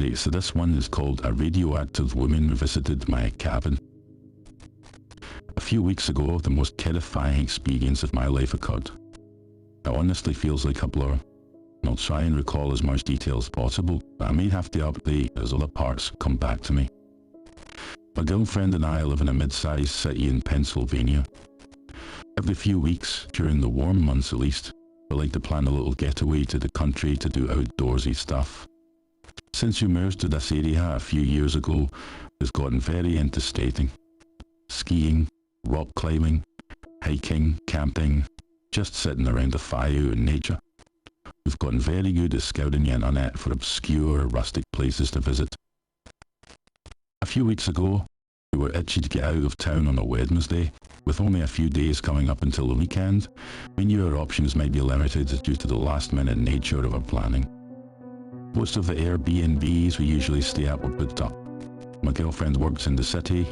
Right, so this one is called A Radioactive Woman Visited My Cabin. A few weeks ago, the most terrifying experience of my life occurred. It honestly feels like a blur. I'll try and recall as much detail as possible, but I may have to update as other parts come back to me. My girlfriend and I live in a mid-sized city in Pennsylvania. Every few weeks, during the warm months at least, we like to plan a little getaway to the country to do outdoorsy stuff. Since we moved to this area a few years ago, we've gotten very into skating, skiing, rock climbing, hiking, camping, just sitting around a fire in nature. We've gotten very good at scouting the internet for obscure, rustic places to visit. A few weeks ago, we were itchy to get out of town on a Wednesday. With only a few days coming up until the weekend, we knew our options might be limited due to the last-minute nature of our planning. Most of the Airbnbs we usually stay at were booked up. My girlfriend works in the city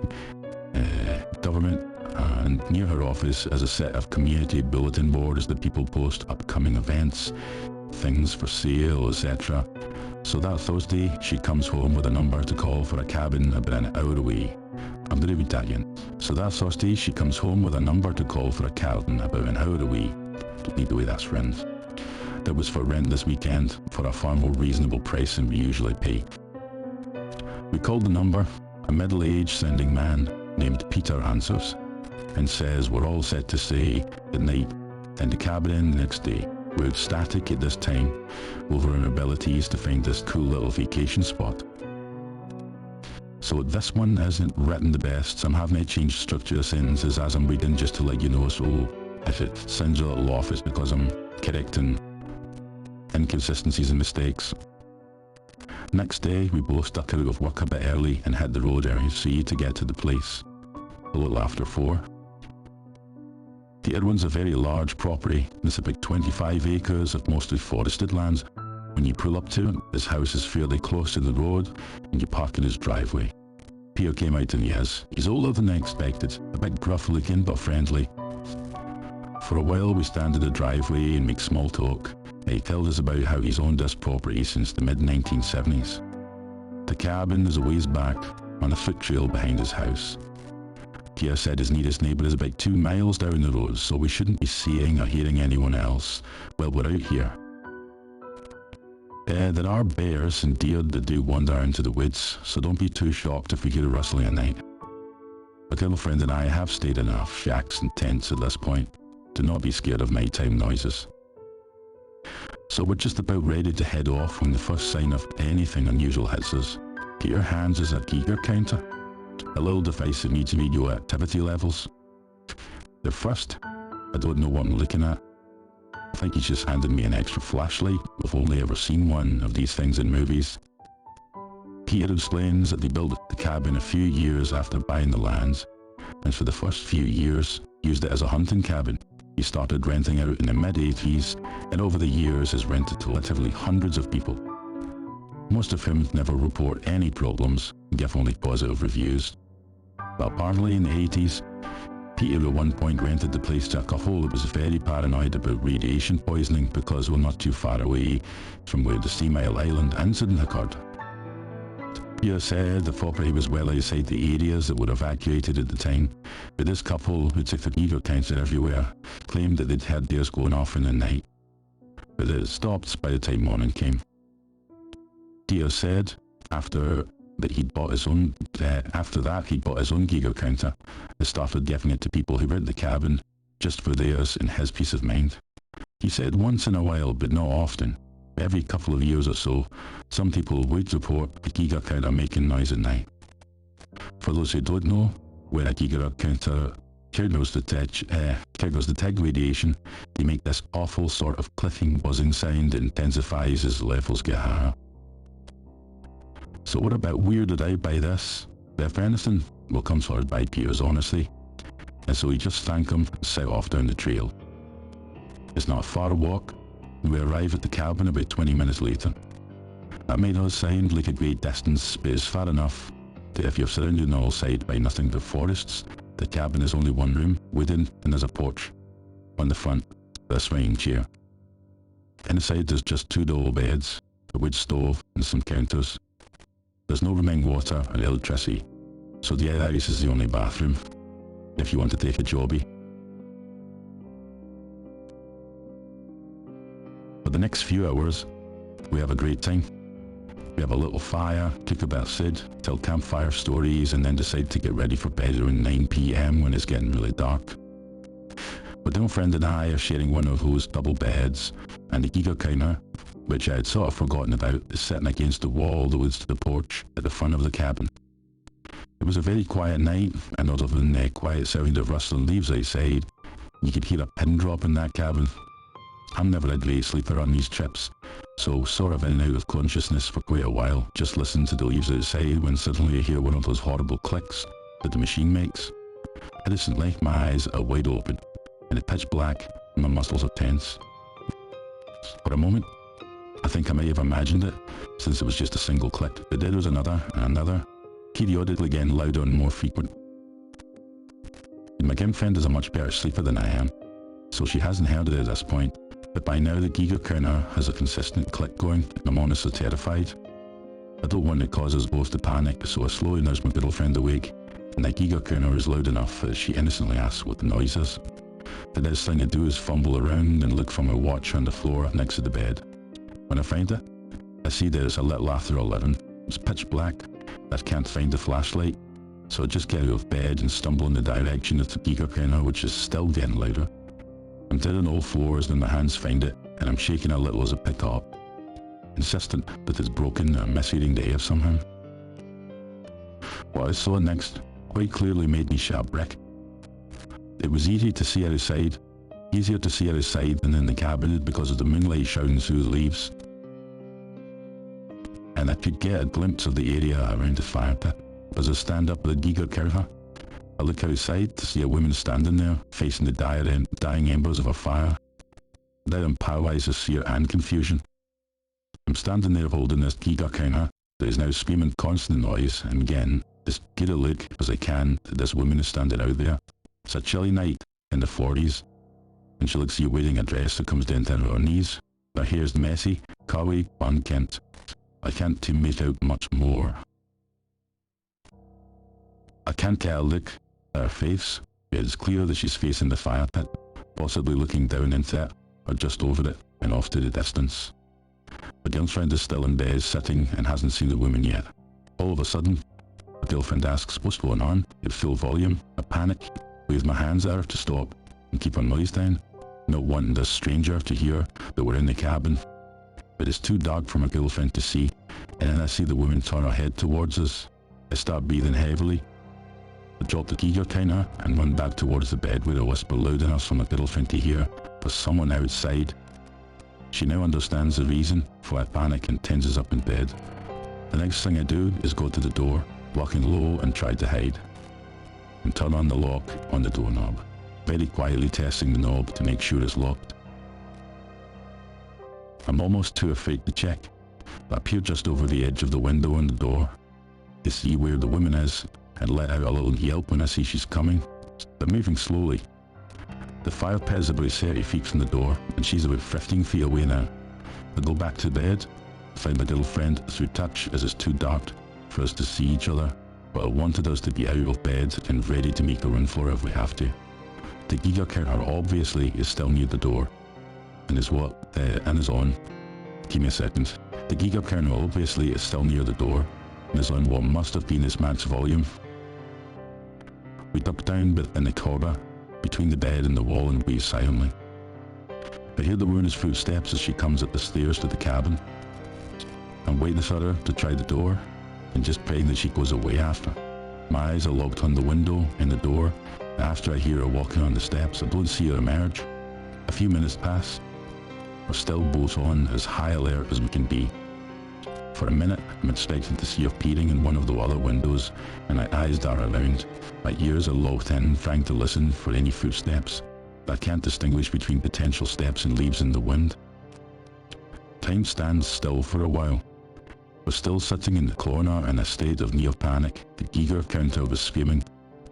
government, and near her office is a set of community bulletin boards that people post upcoming events, things for sale, etc. So that Thursday, she comes home with a number to call for a cabin about an hour away. I'm going to be Italian. So that Thursday, she comes home with a number to call for a cabin about an hour away. Don't need the way that's friends. That was for rent this weekend for a far more reasonable price than we usually pay. We called the number. A middle-aged sounding man named Peter answers and says we're all set to stay at night and the cabin in the next day. We're ecstatic at this time over our abilities to find this cool little vacation spot. So this one isn't written the best, so I'm having to change structure of sentences as I'm reading just to let you know, so if it sounds a little off it's because I'm correcting inconsistencies and mistakes. Next day we both stuck out of work a bit early and hit the road RAC to get to the place, a little after 4. Peter owns a very large property. It's about 25 acres of mostly forested lands. When you pull up to it, his house is fairly close to the road and you park in his driveway. Peter came out and he's older than I expected, a bit gruff looking but friendly. For a while we stand in the driveway and make small talk. He tells us about how he's owned this property since the mid-1970s. The cabin is a ways back on a foot trail behind his house. Peter said his nearest neighbour is about 2 miles down the road, so we shouldn't be seeing or hearing anyone else while we're out here. There are bears and deer that do wander into the woods, so don't be too shocked if we hear a rustling at night. My girlfriend and I have stayed in our shacks and tents at this point. Do not be scared of nighttime noises. So we're just about ready to head off when the first sign of anything unusual hits us. Peter hands us a Geiger counter, a little device that needs radioactivity levels. At first, I don't know what I'm looking at. I think he's just handed me an extra flashlight. We've only ever seen one of these things in movies. Peter explains that they built the cabin a few years after buying the lands, and for the first few years used it as a hunting cabin. He started renting out in the mid-80s, and over the years has rented to literally hundreds of people. Most of whom never report any problems, give only positive reviews. But apparently in the 80s, Peter at one point rented the place to a couple that was very paranoid about radiation poisoning because we're not too far away from where the 3 Mile Island incident occurred. Peter said the property was well outside the areas that were evacuated at the time, but this couple, who took the Geiger counter everywhere, claimed that they'd heard theirs going off in the night, but that it stopped by the time morning came. Peter said after that he'd bought his own Geiger counter and started giving it to people who rent the cabin just for theirs and his peace of mind. He said once in a while, but not often, every couple of years or so, some people would report the Geiger counter making noise at night. For those who don't know, when a Geiger counter triggers detect radiation, they make this awful sort of clicking, buzzing sound that intensifies as the levels get higher. So we're a bit weirded out by this, but if anything, we'll come sorted by Peter's honesty, and so we just thank him and set off down the trail. It's not a far walk, and we arrive at the cabin about 20 minutes later. That may not sound like a great distance, but it's far enough that if you're surrounded on all sides by nothing but forests, the cabin is only one room, wooden, and there's a porch. On the front, a swinging chair. Inside there's just 2 double beds, a wood stove, and some counters. There's no running water or electricity, so the house is the only bathroom if you want to take a jobby. For the next few hours, we have a great time. We have a little fire, talk about Sid, tell campfire stories, and then decide to get ready for bed around 9 p.m. when it's getting really dark. My little friend and I are sharing one of those double beds, and the Geiger counter, which I had sort of forgotten about, is sitting against the wall that leads to the porch at the front of the cabin. It was a very quiet night, and other than the quiet sound of rustling leaves outside, you could hear a pin drop in that cabin. I'm never a great sleeper on these trips, so sort of in and out of consciousness for quite a while, just listening to the leaves outside when suddenly I hear one of those horrible clicks that the machine makes. Innocently, my eyes are wide open, and it's pitch black, and my muscles are tense. For a moment, I think I may have imagined it, since it was just a single click, but then there was another and another, periodically getting louder and more frequent. And my girlfriend is a much better sleeper than I am, so she hasn't heard it at this point, but by now the Geiger counter has a consistent click going, and I'm honestly terrified. I don't want to cause us both to panic, so I slowly nudge my girlfriend awake, and the Geiger counter is loud enough that she innocently asks what the noise is. The next thing I do is fumble around and look for my watch on the floor next to the bed. When I find it, I see that it's a little after 11. It's pitch black. I can't find the flashlight, so I just get out of bed and stumble in the direction of the Geiger counter, which is still getting louder. I'm dead on all fours when my hands find it, and I'm shaking a little as I pick it up, insistent that it's broken or misreading the air somehow. What I saw next quite clearly made me shit a brick. It was easier to see outside than in the cabin because of the moonlight shining through the leaves, and I could get a glimpse of the area around the fire pit. As I stand up at the Geiger counter, I look outside to see a woman standing there, facing the dying embers of a fire. That paralyzes fear and confusion. I'm standing there holding this Geiger counter that is now screaming constant noise, and again, as good a look as I can that this woman is standing out there. It's a chilly night in the 40s, and she looks you wearing a dress that comes down to her knees. Her hair's messy, curly, unkempt. I can't make out much more. I can't get a look at her face. It is clear that she's facing the fire pit, possibly looking down into it, or just over it, and off to the distance. My girlfriend is still in bed, sitting, and hasn't seen the woman yet. All of a sudden, my girlfriend asks, "What's going on?" at full volume. I panic, wave my hands at her to stop, and keep her noise down, not wanting this stranger to hear that we're in the cabin. But it's too dark for my girlfriend to see, and then I see the woman turn her head towards us. I start breathing heavily. I drop the Geiger counter and run back towards the bed where I whisper loud enough for my girlfriend to hear, "There's someone outside." She now understands the reason for I panic and tenses up in bed. The next thing I do is go to the door, walking low and try to hide, and turn on the lock on the doorknob, very quietly testing the knob to make sure it's locked. I'm almost too afraid to check, but I peer just over the edge of the window on the door to see where the woman is, and let out a little yelp when I see she's coming. They're moving slowly. The fire pit is about 30 feet from the door, and she's about 15 feet away now. I go back to bed, find my girlfriend through touch as it's too dark for us to see each other, but I wanted us to be out of bed and ready to make a run for it if we have to. The Geiger counter obviously is still near the door, and is on. Give me a second. The Geiger counter obviously is still near the door, and is on what must have been its max volume. We duck down in the corridor, between the bed and the wall, and breathe silently. I hear the woman's footsteps as she comes up the stairs to the cabin. I'm waiting for her to try the door, and just praying that she goes away after. My eyes are locked on the window and the door, and after I hear her walking on the steps, I don't see her emerge. A few minutes pass. We're still both on as high alert as we can be. For a minute, I'm expecting to see her peering in one of the other windows, and my eyes dart around. My ears are locked in, trying to listen for any footsteps, but I can't distinguish between potential steps and leaves in the wind. Time stands still for a while. We're still sitting in the corner in a state of near panic. The Geiger counter was screaming,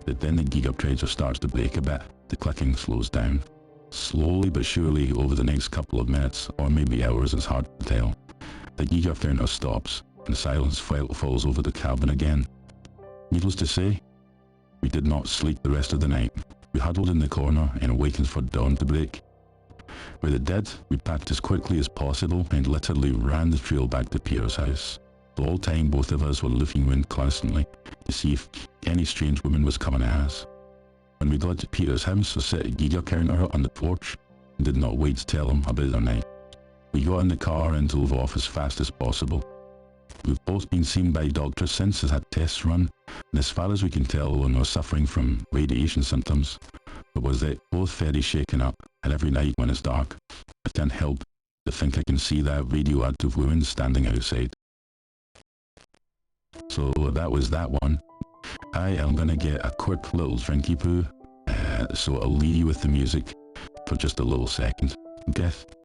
but then the Geiger counter starts to break a bit. The clicking slows down. Slowly but surely over the next couple of minutes, or maybe hours, it's hard to tell. The Geiger counter stops, and silence falls over the cabin again. Needless to say, we did not sleep the rest of the night. We huddled in the corner and waited for dawn to break. When it did, we packed as quickly as possible and literally ran the trail back to Peter's house. The whole time both of us were looking around constantly to see if any strange woman was coming at us. When we got to Peter's house, we set a Geiger counter on the porch and did not wait to tell him about our night. We got in the car and drove off as fast as possible. We've both been seen by doctors since, has had tests run, and as far as we can tell, we're not suffering from radiation symptoms, but was both very shaken up, and every night when it's dark, I can't help to think I can see that radioactive woman standing outside. So that was that one. I am going to get a quick little drinky poo, so I'll leave you with the music for just a little second. Okay?